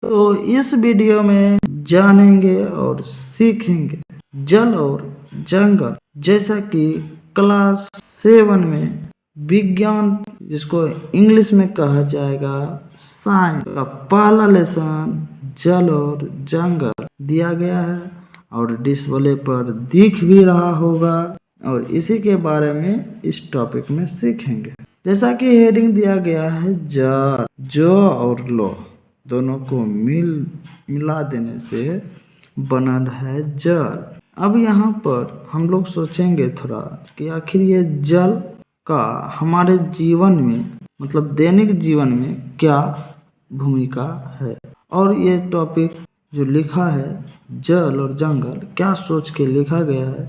तो इस वीडियो में जानेंगे और सीखेंगे जल और जंगल, जैसा कि क्लास 7 में विज्ञान, जिसको इंग्लिश में कहा जाएगा साइंस का पहला लेसन जल और जंगल दिया गया है और डिस्प्ले पर दिख भी रहा होगा और इसी के बारे में इस टॉपिक में सीखेंगे। जैसा कि हेडिंग दिया गया है जल, जो और लो दोनों को मिला देने से बनल है जल। अब यहाँ पर हम लोग सोचेंगे थोड़ा कि आखिर ये जल का हमारे जीवन में, मतलब दैनिक जीवन में क्या भूमिका है, और ये टॉपिक जो लिखा है जल और जंगल, क्या सोच के लिखा गया है,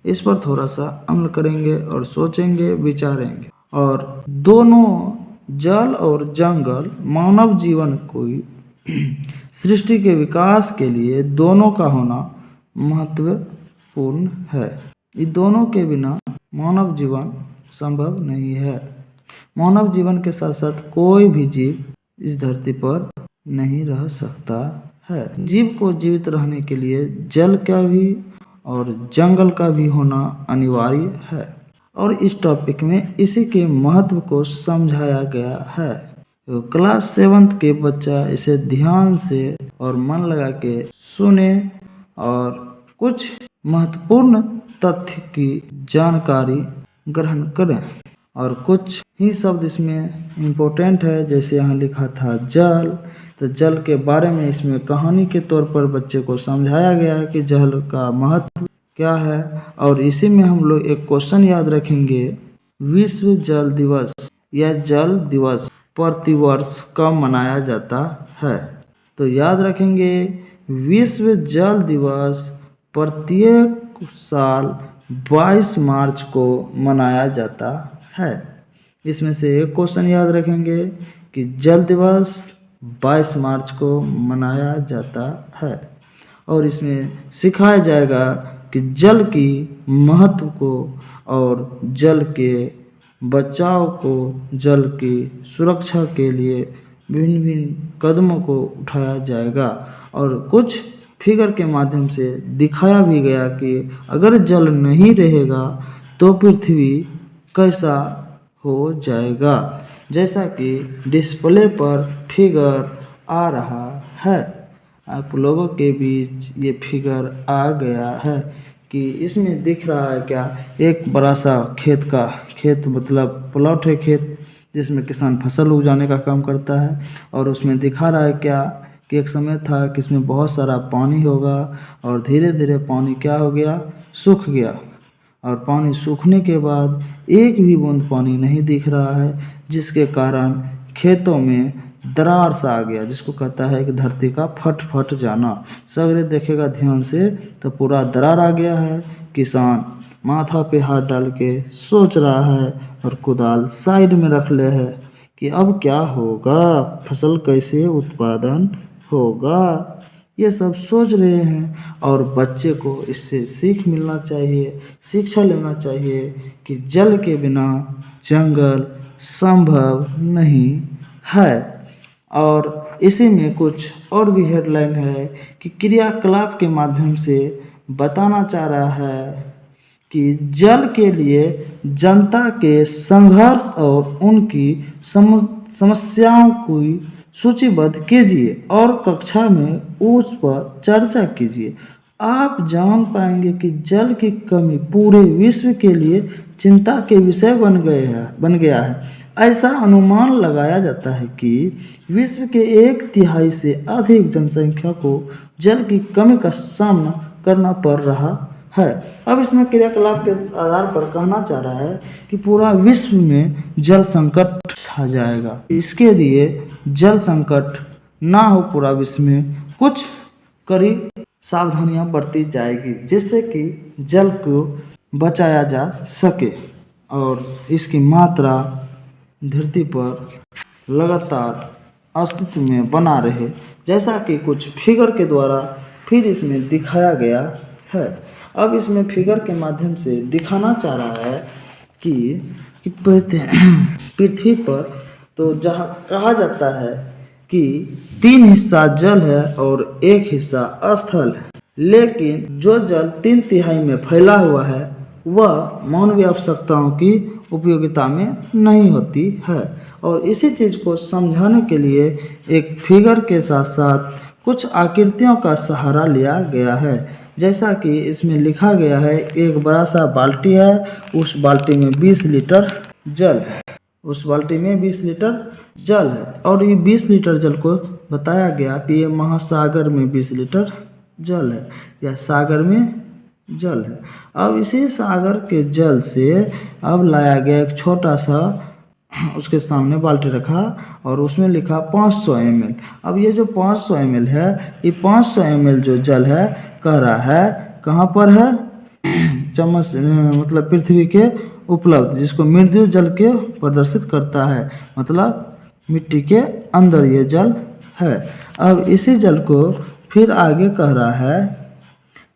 इस पर थोड़ा सा अमल करेंगे और सोचेंगे, विचारेंगे। और दोनों जल और जंगल मानव जीवन को सृष्टि के विकास के लिए दोनों का होना महत्वपूर्ण है। इन दोनों के बिना मानव जीवन संभव नहीं है। मानव जीवन के साथ साथ कोई भी जीव इस धरती पर नहीं रह सकता है। जीव को जीवित रहने के लिए जल का भी और जंगल का भी होना अनिवार्य है और इस टॉपिक में इसी के महत्व को समझाया गया है। तो क्लास 7 के बच्चा इसे ध्यान से और मन लगा के सुने और कुछ महत्वपूर्ण तथ्य की जानकारी ग्रहण करें। और कुछ ही शब्द इसमें इम्पोर्टेंट है, जैसे यहाँ लिखा था जल, तो जल के बारे में इसमें कहानी के तौर पर बच्चे को समझाया गया है कि जल का महत्व क्या है। और इसी में हम लोग एक क्वेश्चन याद रखेंगे, विश्व जल दिवस या जल दिवस प्रतिवर्ष कब मनाया जाता है। तो याद रखेंगे विश्व जल दिवस प्रत्येक साल 22 मार्च को मनाया जाता है। इसमें से एक क्वेश्चन याद रखेंगे कि जल दिवस 22 मार्च को मनाया जाता है और इसमें सिखाया जाएगा कि जल की महत्व को और जल के बचाव को, जल की सुरक्षा के लिए विभिन्न विभिन्न कदमों को उठाया जाएगा और कुछ फिगर के माध्यम से दिखाया भी गया कि अगर जल नहीं रहेगा तो पृथ्वी कैसा हो जाएगा, जैसा कि डिस्प्ले पर फिगर आ रहा है। आप लोगों के बीच ये फिगर आ गया है कि इसमें दिख रहा है क्या, एक बड़ा सा खेत मतलब प्लॉट है, खेत जिसमें किसान फसल उगाने का काम करता है और उसमें दिखा रहा है क्या कि एक समय था कि इसमें बहुत सारा पानी होगा और धीरे धीरे पानी क्या हो गया, सूख गया और पानी सूखने के बाद एक भी बूंद पानी नहीं दिख रहा है, जिसके कारण खेतों में दरार सा आ गया, जिसको कहता है कि धरती का फट जाना। सगरे देखेगा ध्यान से तो पूरा दरार आ गया है। किसान माथा पे हाथ डाल के सोच रहा है और कुदाल साइड में रख ले है कि अब क्या होगा, फसल कैसे उत्पादन होगा, ये सब सोच रहे हैं। और बच्चे को इससे सीख मिलना चाहिए, शिक्षा लेना चाहिए कि जल के बिना जंगल संभव नहीं है। और इसी में कुछ और भी हेडलाइन है कि क्रियाकलाप के माध्यम से बताना चाह रहा है कि जल के लिए जनता के संघर्ष और उनकी समस्याओं को सूचीबद्ध कीजिए और कक्षा में उस पर चर्चा कीजिए। आप जान पाएंगे कि जल की कमी पूरे विश्व के लिए चिंता के विषय बन गया है। ऐसा अनुमान लगाया जाता है कि विश्व के 1/3 से अधिक जनसंख्या को जल की कमी का सामना करना पड़ रहा है। अब इसमें क्रियाकलाप के आधार पर कहना चाह रहा है कि पूरा विश्व में जल संकट छा जाएगा। इसके लिए जल संकट ना हो पूरा विश्व में, कुछ कड़ी सावधानियां बरती जाएगी जिससे कि जल को बचाया जा सके और इसकी मात्रा धरती पर लगातार अस्तित्व में बना रहे, जैसा कि कुछ फिगर के द्वारा फिर इसमें दिखाया गया है। अब इसमें फिगर के माध्यम से दिखाना चाह रहा है कि पृथ्वी पर तो जहाँ कहा जाता है कि 3 हिस्सा जल है और 1 हिस्सा स्थल है, लेकिन जो जल 3/3 में फैला हुआ है वह मानवीय आवश्यकताओं की उपयोगिता में नहीं होती है। और इसी चीज़ को समझाने के लिए एक फिगर के साथ साथ कुछ आकृतियों का सहारा लिया गया है। जैसा कि इसमें लिखा गया है, एक बड़ा सा बाल्टी है, उस बाल्टी में 20 लीटर जल है, उस बाल्टी में 20 लीटर जल है और ये 20 लीटर जल को बताया गया कि ये महासागर में 20 लीटर जल है या सागर में जल है। अब इसी सागर के जल से अब लाया गया एक छोटा सा, उसके सामने बाल्टी रखा और उसमें लिखा 500 ml। अब ये जो 500 ml है, ये 500 ml जो जल है कह रहा है कहाँ पर है, चम्मच मतलब पृथ्वी के उपलब्ध, जिसको मृदु जल के प्रदर्शित करता है, मतलब मिट्टी के अंदर ये जल है। अब इसी जल को फिर आगे कह रहा है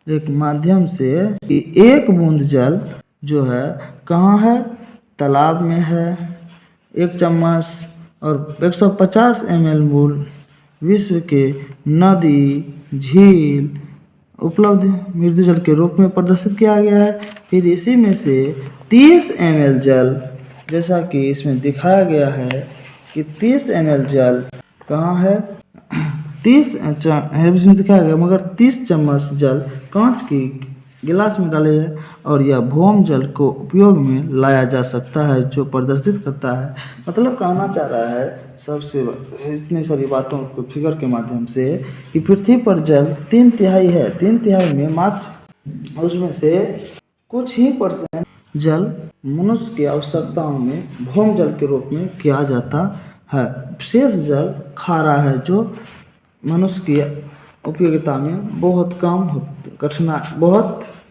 एक माध्यम से कि 1 बूंद जल जो है कहाँ है, तालाब में है। 1 चम्मच और 150 ml मूल विश्व के नदी झील उपलब्ध मृदु जल के रूप में प्रदर्शित किया गया है। फिर इसी में से 30 ml जल, जैसा कि इसमें दिखाया गया है कि 30 ml जल कहाँ है, 30 है इसमें दिखाया गया, मगर 30 चम्मच जल कांच की गिलास में डाले है और यह भौम जल को उपयोग में लाया जा सकता है, जो प्रदर्शित करता है। मतलब कहना चाह रहा है सबसे इतनी सारी बातों को फिगर के माध्यम से कि पृथ्वी पर जल 3/3 है, 3/3 में मात्र उसमें से कुछ ही % जल मनुष्य की आवश्यकताओं में भौम जल के रूप में किया जाता है। शेष जल खारा है, जो मनुष्य की उपयोगिता में बहुत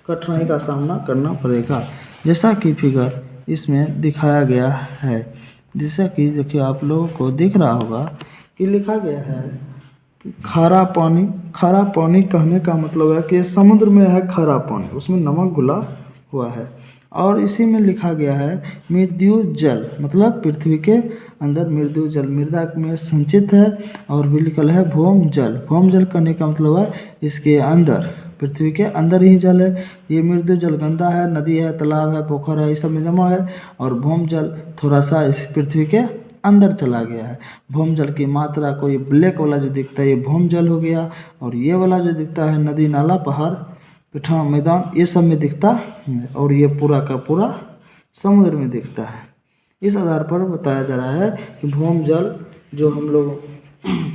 कठिनाई का सामना करना पड़ेगा। जैसा कि फिगर इसमें दिखाया गया है, जैसा कि देखिए आप लोगों को दिख रहा होगा कि लिखा गया है खारा पानी। खारा पानी कहने का मतलब है कि समुद्र में है खारा पानी, उसमें नमक घुला हुआ है। और इसी में लिखा गया है मृदु जल, मतलब पृथ्वी के अंदर मृदु जल मृदा में संचित है। और भी लिखल है भौम जल। भौम जल कहने का मतलब है इसके अंदर, पृथ्वी के अंदर ही जल है। ये मृदु जल गंदा है, नदी है, तालाब है, पोखर है, इस सब में जमा है। और भौम जल थोड़ा सा इस पृथ्वी के अंदर चला गया है। भौम जल की मात्रा को, ये ब्लैक वाला जो दिखता है ये भौम जल हो गया, और ये वाला जो दिखता है नदी नाला पहाड़ पिठा मैदान ये सब में दिखता है, और ये पूरा का पूरा समुद्र में दिखता है। इस आधार पर बताया जा रहा है कि भौम जल जो हम लोग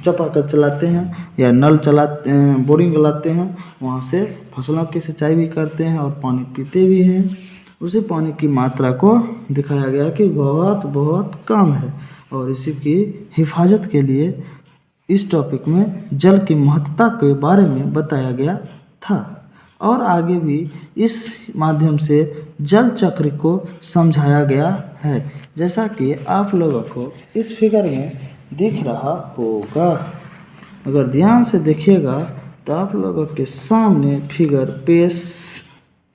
चापाकल चलाते हैं या नल चलाते हैं, बोरिंग चलाते हैं, वहाँ से फसलों की सिंचाई भी करते हैं और पानी पीते भी हैं, उसी पानी की मात्रा को दिखाया गया कि बहुत बहुत कम है। और इसी की हिफाजत के लिए इस टॉपिक में जल की महत्ता के बारे में बताया गया था। और आगे भी इस माध्यम से जल चक्र को समझाया गया है, जैसा कि आप लोगों को इस फिगर में दिख रहा होगा। अगर ध्यान से देखिएगा तो आप लोगों के सामने फिगर पेश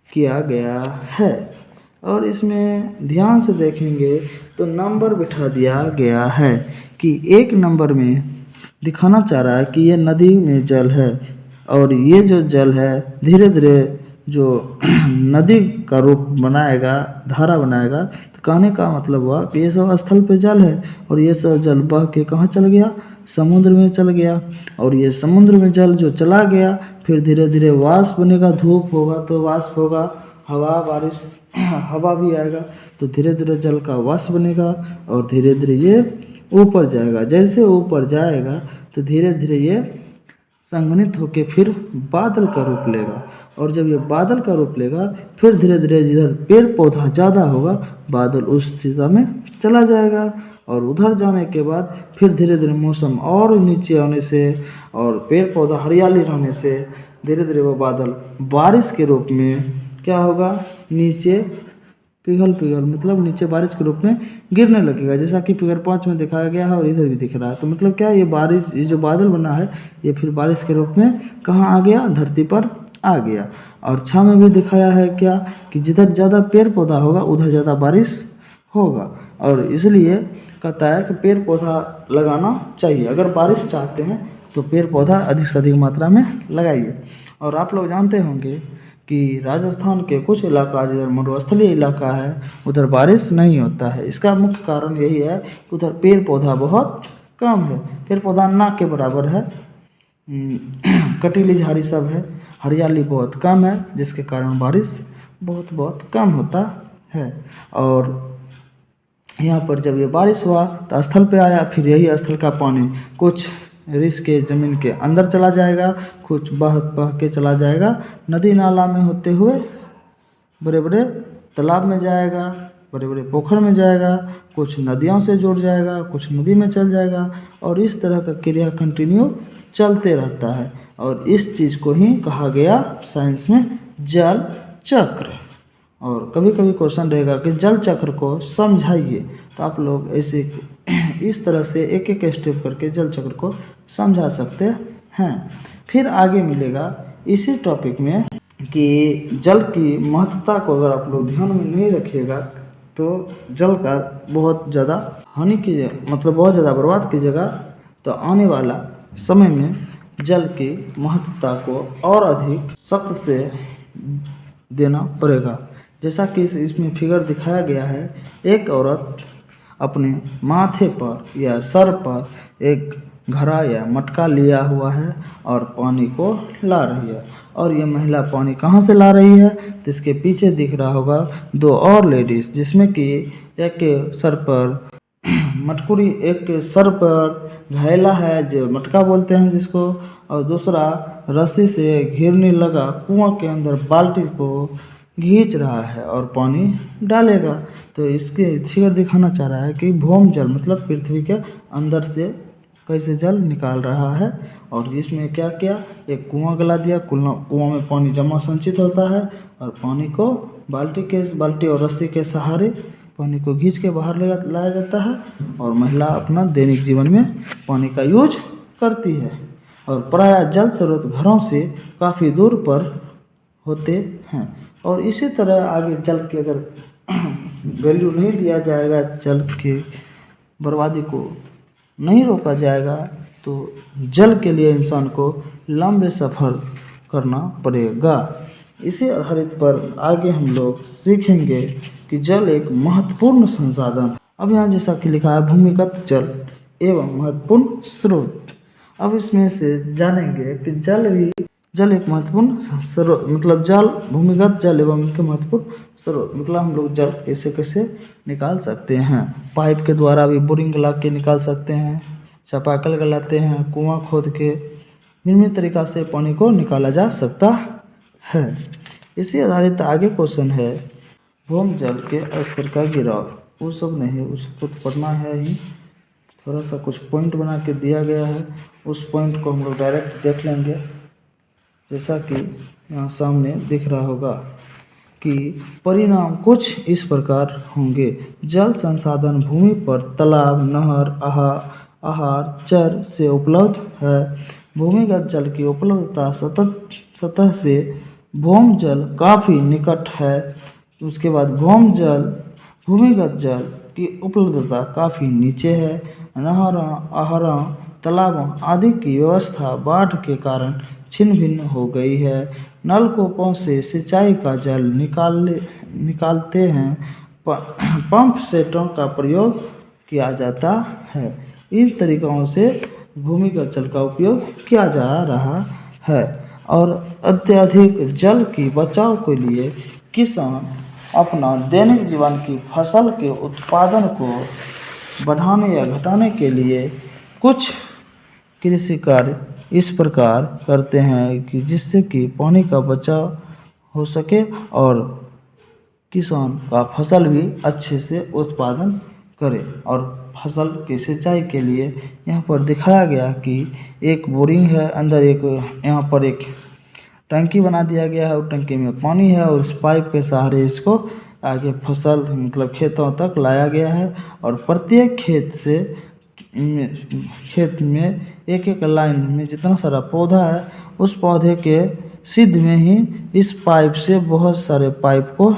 किया गया है, और इसमें ध्यान से देखेंगे तो नंबर बिठा दिया गया है कि 1 नंबर में दिखाना चाह रहा है कि ये नदी में जल है, और ये जो जल है धीरे धीरे जो नदी का रूप बनाएगा, धारा बनाएगा। तो कहने का मतलब हुआ कि ये सब स्थल पे जल है, और ये सब जल बह के कहाँ चल गया, समुद्र में चल गया। और ये समुद्र में जल जो चला गया फिर धीरे धीरे वाष्प बनेगा, धूप होगा तो वाष्प होगा, हवा बारिश हवा भी आएगा तो धीरे धीरे जल का वाष्प बनेगा, और धीरे धीरे ये ऊपर जाएगा। जैसे ऊपर जाएगा तो धीरे धीरे ये संघनित होकर फिर बादल का रूप लेगा, और जब ये बादल का रूप लेगा फिर धीरे धीरे जिधर पेड़ पौधा ज़्यादा होगा बादल उस दिशा में चला जाएगा, और उधर जाने के बाद फिर धीरे धीरे मौसम और नीचे आने से और पेड़ पौधा हरियाली रहने से धीरे धीरे वो बादल बारिश के रूप में क्या होगा, नीचे पिघल मतलब नीचे बारिश के रूप में गिरने लगेगा, जैसा कि फिगर 5 में दिखाया गया है और इधर भी दिख रहा है। तो मतलब क्या, ये बारिश, ये जो बादल बना है ये फिर बारिश के रूप में कहाँ आ गया, धरती पर आ गया। और 6 में भी दिखाया है क्या कि जिधर ज़्यादा पेड़ पौधा होगा उधर ज़्यादा बारिश होगा, और इसलिए कहता है कि पेड़ पौधा लगाना चाहिए। अगर बारिश चाहते हैं तो पेड़ पौधा अधिक से अधिक मात्रा में लगाइए। और आप लोग जानते होंगे कि राजस्थान के कुछ इलाका जिधर मरुस्थलीय इलाका है उधर बारिश नहीं होता है। इसका मुख्य कारण यही है कि उधर पेड़ पौधा बहुत कम है, पेड़ पौधा ना के बराबर है, कटीली झाड़ी सब है, हरियाली बहुत कम है, जिसके कारण बारिश बहुत कम होता है। और यहाँ पर जब ये बारिश हुआ तो स्थल पे आया, फिर यही स्थल का पानी कुछ रिस के ज़मीन के अंदर चला जाएगा, कुछ बह के चला जाएगा नदी नाला में होते हुए, बड़े बड़े तालाब में जाएगा, बड़े बड़े पोखर में जाएगा, कुछ नदियों से जुड़ जाएगा, कुछ नदी में चल जाएगा, और इस तरह का क्रिया कंटिन्यू चलते रहता है। और इस चीज़ को ही कहा गया साइंस में जल चक्र। और कभी कभी क्वेश्चन रहेगा कि जल चक्र को समझाइए, तो आप लोग ऐसे इस तरह से एक एक स्टेप करके जल चक्र को समझा सकते हैं। फिर आगे मिलेगा इसी टॉपिक में कि जल की महत्वता को अगर आप लोग ध्यान में नहीं रखिएगा तो जल का बहुत ज़्यादा हानि की मतलब बहुत ज़्यादा बर्बाद कीजिएगा, तो आने वाला समय में जल की महत्वता को और अधिक सख्त से देना पड़ेगा। जैसा कि इसमें फिगर दिखाया गया है, एक औरत अपने माथे पर या सर पर एक घड़ा या मटका लिया हुआ है और पानी को ला रही है। और ये महिला पानी कहाँ से ला रही है, तो इसके पीछे दिख रहा होगा दो और लेडीज़, जिसमें कि एक के सर पर मटकुरी, एक के सर पर घैला है जो मटका बोलते हैं जिसको, और दूसरा रस्सी से घेरने लगा कुआं के अंदर बाल्टी को खींच रहा है और पानी डालेगा। तो इसके फिगर दिखाना चाह रहा है कि भौम जल मतलब पृथ्वी के अंदर से कैसे जल निकाल रहा है। और इसमें क्या किया, एक कुआं गला दिया, कुआं में पानी जमा संचित होता है और पानी को बाल्टी और रस्सी के सहारे पानी को खींच के बाहर लाया जाता है, और महिला अपना दैनिक जीवन में पानी का यूज करती है। और प्रायः जल स्रोत घरों से काफ़ी दूर पर होते हैं। और इसी तरह आगे जल की अगर वैल्यू नहीं दिया जाएगा, जल की बर्बादी को नहीं रोका जाएगा, तो जल के लिए इंसान को लंबे सफ़र करना पड़ेगा। इसी आधारित पर आगे हम लोग सीखेंगे कि जल एक महत्वपूर्ण संसाधन। अब यहाँ जैसा कि लिखा है भूमिगत जल एवं महत्वपूर्ण स्रोत। अब इसमें से जानेंगे कि जल एक महत्वपूर्ण स्रोत मतलब जल, भूमिगत जल एवं इनके महत्वपूर्ण स्रोत मतलब हम लोग जल कैसे कैसे निकाल सकते हैं। पाइप के द्वारा भी बोरिंग गला के निकाल सकते हैं, चापाकल गलाते हैं, कुआं खोद के विभिन्न तरीक़ा से पानी को निकाला जा सकता है। इसी आधारित आगे क्वेश्चन है भूम जल के स्तर का गिराव। वो सब नहीं, उसको तो पढ़ना है ही, थोड़ा सा कुछ पॉइंट बना के दिया गया है, उस पॉइंट को हम लोग डायरेक्ट देख लेंगे। जैसा कि यहाँ सामने दिख रहा होगा कि परिणाम कुछ इस प्रकार होंगे। जल संसाधन भूमि पर तालाब, नहर, आहार, चर से उपलब्ध है। भूमिगत जल की उपलब्धता सतह से भौम जल काफ़ी निकट है। उसके बाद भूमिगत जल की उपलब्धता काफ़ी नीचे है। नहरों, आहारों, तालाबों आदि की व्यवस्था बाढ़ के कारण छिन्न भिन्न हो गई है। नलकूपों से सिंचाई का जल निकालते हैं, पंप सेटों का प्रयोग किया जाता है। इन तरीकों से भूमिगत जल का उपयोग किया जा रहा है। और अत्यधिक जल की बचाव के लिए किसान अपना दैनिक जीवन की फसल के उत्पादन को बढ़ाने या घटाने के लिए कुछ कृषि कार्य इस प्रकार करते हैं कि जिससे कि पानी का बचाव हो सके और किसान का फसल भी अच्छे से उत्पादन करे। और फसल की सिंचाई के लिए यहाँ पर दिखाया गया कि एक बोरिंग है, अंदर एक यहाँ पर एक टंकी बना दिया गया है, और टंकी में पानी है और उस पाइप के सहारे इसको आगे फसल मतलब खेतों तक लाया गया है। और प्रत्येक खेत में एक एक लाइन में जितना सारा पौधा है उस पौधे के सिद्ध में ही इस पाइप से बहुत सारे पाइप को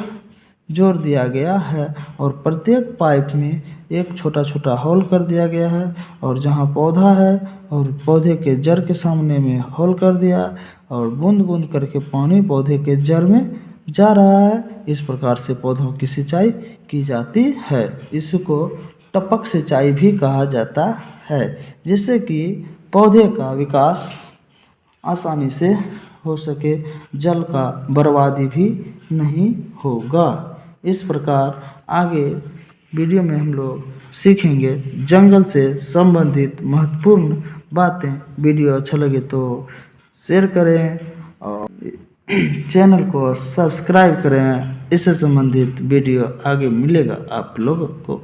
जोड़ दिया गया है और प्रत्येक पाइप में एक छोटा छोटा होल कर दिया गया है और जहाँ पौधा है और पौधे के जड़ के सामने में होल कर दिया और बूंद बूंद करके पानी पौधे के जड़ में जा रहा है। इस प्रकार से पौधों की सिंचाई की जाती है। इसको टपक सिंचाई भी कहा जाता है, जिससे कि पौधे का विकास आसानी से हो सके, जल का बर्बादी भी नहीं होगा। इस प्रकार आगे वीडियो में हम लोग सीखेंगे जंगल से संबंधित महत्वपूर्ण बातें। वीडियो अच्छा लगे तो शेयर करें और चैनल को सब्सक्राइब करें। इससे संबंधित वीडियो आगे मिलेगा आप लोगों को।